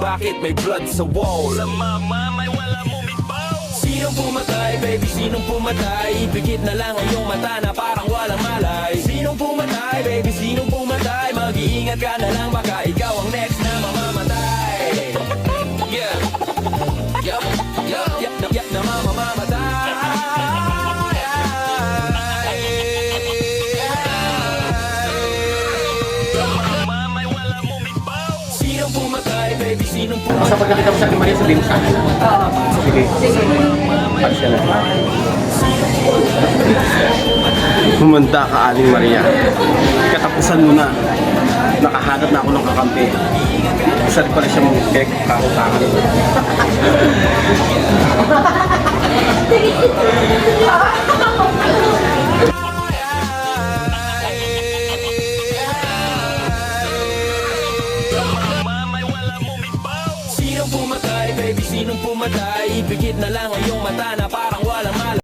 bakit may blood sa wall? Sa mama may wala mo mitbaw. Sinong pumatay, baby, sinong pumatay? Pikit na lang ang iyong mata na parang walang malay. Sinong pumatay, baby, sinong pumatay? Mag-iingat ka na lang, baka ikaw ang next na mamamatay. Yeah, yup, yup, yup, yup, yup, na mamamatay. Sinong pumatay, baby, sinong pumatay? Sa pagkakita mo sa akin, Maria, sabihin mo sa akin. Sige. Sige. Palis ka na. Pumunta ka, Aling Maria. Katapusan mo na. Nakahanap na ako ng kakampi. Isa rin pala siya mong kakutakan. Sinong pumatay, baby, sinong pumatay? Ipikit na lang ang iyong mata na parang walang malay.